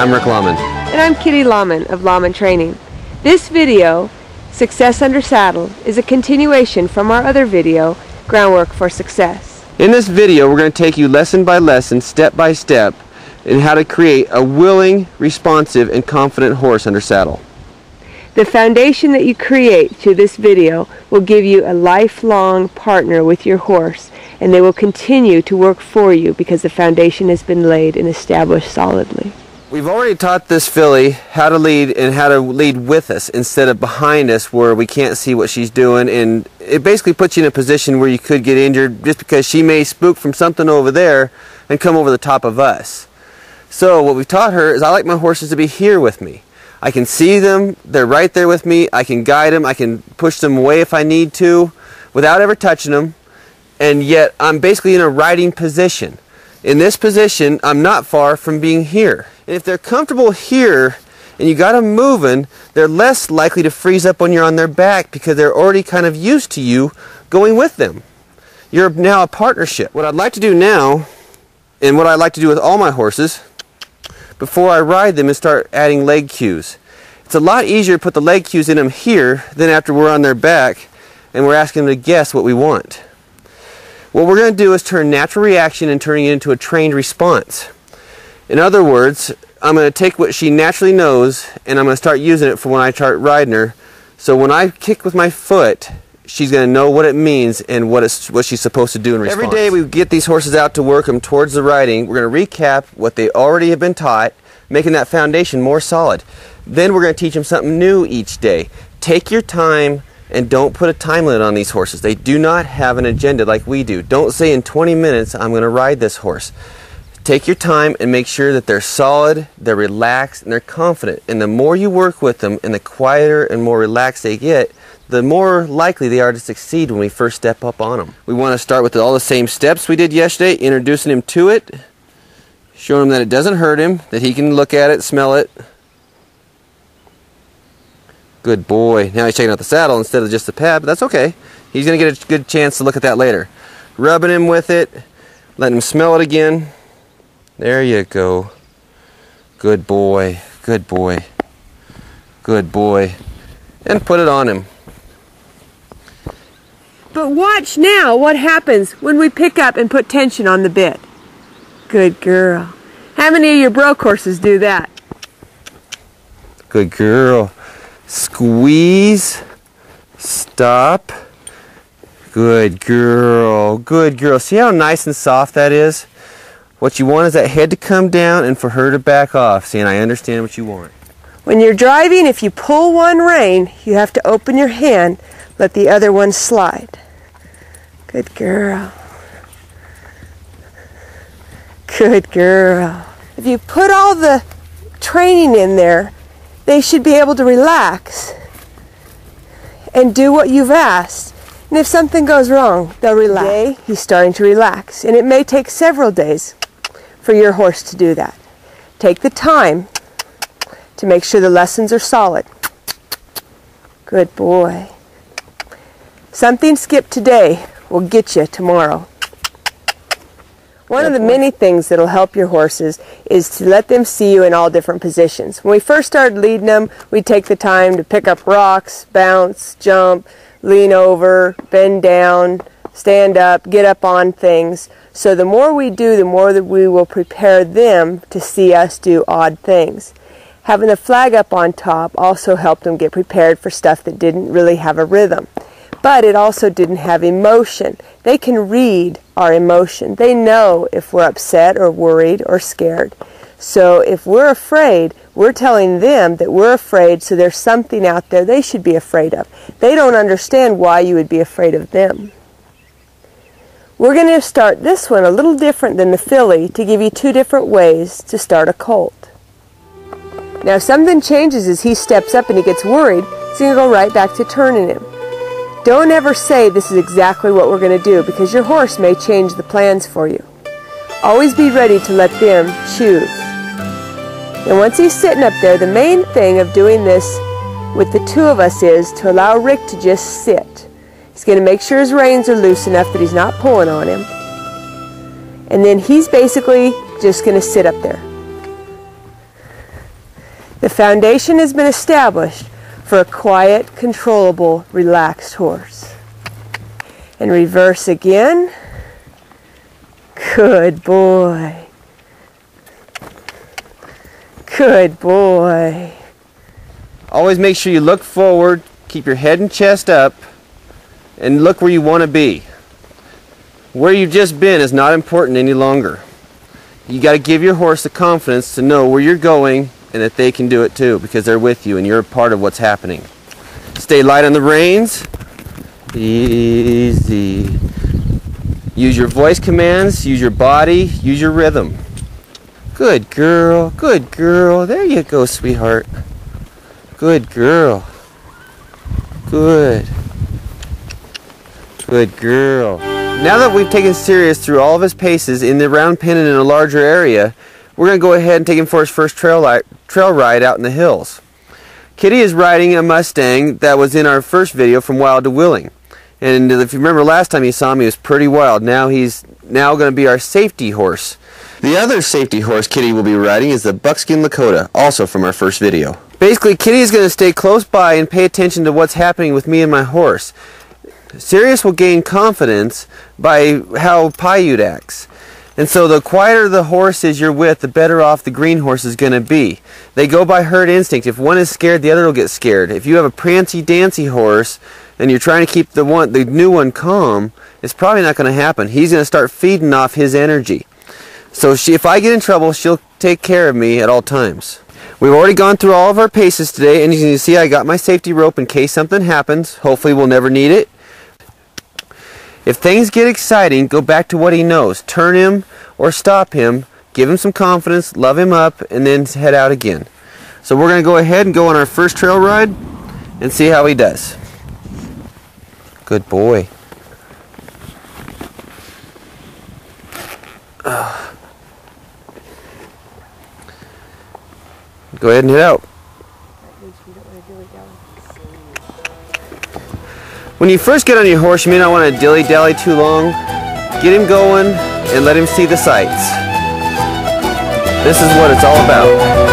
I'm Rick Lauman. And I'm Kitty Lauman of Lauman Training. This video, Success Under Saddle, is a continuation from our other video, Groundwork for Success. In this video, we're going to take you lesson by lesson, step by step, in how to create a willing, responsive, and confident horse under saddle. The foundation that you create through this video will give you a lifelong partner with your horse, and they will continue to work for you because the foundation has been laid and established solidly. We've already taught this filly how to lead and how to lead with us instead of behind us where we can't see what she's doing, and it basically puts you in a position where you could get injured just because she may spook from something over there and come over the top of us. So what we've taught her is I like my horses to be here with me. I can see them, they're right there with me, I can guide them, I can push them away if I need to without ever touching them, and yet I'm basically in a riding position. In this position, I'm not far from being here. And if they're comfortable here and you got them moving, they're less likely to freeze up when you're on their back because they're already kind of used to you going with them. You're now a partnership. What I'd like to do now, and what I like to do with all my horses, before I ride them is start adding leg cues. It's a lot easier to put the leg cues in them here than after we're on their back and we're asking them to guess what we want. What we're going to do is turn natural reaction and turning it into a trained response. In other words, I'm going to take what she naturally knows and I'm going to start using it for when I start riding her. So when I kick with my foot, she's going to know what it means and what she's supposed to do in response. Every day we get these horses out to work them towards the riding. We're going to recap what they already have been taught, making that foundation more solid. Then we're going to teach them something new each day. Take your time and don't put a time limit on these horses. They do not have an agenda like we do. Don't say in 20 minutes I'm going to ride this horse. Take your time and make sure that they're solid, they're relaxed, and they're confident. And the more you work with them and the quieter and more relaxed they get, the more likely they are to succeed when we first step up on them. We want to start with all the same steps we did yesterday, introducing him to it, showing him that it doesn't hurt him, that he can look at it, smell it. Good boy. Now he's checking out the saddle instead of just the pad, but that's okay. He's going to get a good chance to look at that later. Rubbing him with it, letting him smell it again. There you go. Good boy, good boy, good boy. And put it on him. But watch now what happens when we pick up and put tension on the bit. Good girl. How many of your broke horses do that? Good girl. Squeeze. Stop. Good girl. Good girl. See how nice and soft that is? What you want is that head to come down and for her to back off. See, and I understand what you want. When you're driving, if you pull one rein, you have to open your hand, let the other one slide. Good girl. Good girl. If you put all the training in there, they should be able to relax and do what you've asked. And if something goes wrong, they'll relax. Today, he's starting to relax, and it may take several days for your horse to do that. Take the time to make sure the lessons are solid. Good boy. Something skipped today will get you tomorrow. One of the many things that will help your horses is to let them see you in all different positions. When we first started leading them, we'd take the time to pick up rocks, bounce, jump, lean over, bend down, stand up, get up on things. So the more we do, the more that we will prepare them to see us do odd things. Having the flag up on top also helped them get prepared for stuff that didn't really have a rhythm. But it also didn't have emotion. They can read our emotion. They know if we're upset or worried or scared. So if we're afraid, we're telling them that we're afraid, so there's something out there they should be afraid of. They don't understand why you would be afraid of them. We're going to start this one a little different than the filly to give you two different ways to start a colt. Now if something changes as he steps up and he gets worried, so you're going to go right back to turning him. Don't ever say this is exactly what we're going to do because your horse may change the plans for you. Always be ready to let them choose. And once he's sitting up there, the main thing of doing this with the two of us is to allow Rick to just sit. He's going to make sure his reins are loose enough that he's not pulling on him. And then he's basically just going to sit up there. The foundation has been established for a quiet, controllable, relaxed horse. And reverse again. Good boy. Good boy. Always make sure you look forward, keep your head and chest up, and look where you want to be. Where you've just been is not important any longer. You got to give your horse the confidence to know where you're going and that they can do it too, because they're with you and you're a part of what's happening. Stay light on the reins. Easy. Use your voice commands, use your body, use your rhythm. Good girl, good girl. There you go, sweetheart. Good girl. Good. Good girl. Now that we've taken Sirius through all of his paces in the round pen and in a larger area, we're going to go ahead and take him for his first trail ride out in the hills. Kitty is riding a Mustang that was in our first video, From Wild to Willing. And if you remember last time you saw him, he was pretty wild. Now he's going to be our safety horse. The other safety horse Kitty will be riding is the Buckskin Lakota, also from our first video. Basically, Kitty is going to stay close by and pay attention to what's happening with me and my horse. Sirius will gain confidence by how Paiute acts. And so the quieter the horse is you're with, the better off the green horse is going to be. They go by herd instinct. If one is scared, the other will get scared. If you have a prancy-dancy horse and you're trying to keep the new one calm, it's probably not going to happen. He's going to start feeding off his energy. So if I get in trouble, she'll take care of me at all times. We've already gone through all of our paces today, and you can see I got my safety rope in case something happens. Hopefully we'll never need it. If things get exciting, go back to what he knows. Turn him or stop him, give him some confidence, love him up, and then head out again. So we're going to go ahead and go on our first trail ride and see how he does. Good boy. Go ahead and head out. When you first get on your horse, you may not want to dilly-dally too long. Get him going and let him see the sights. This is what it's all about.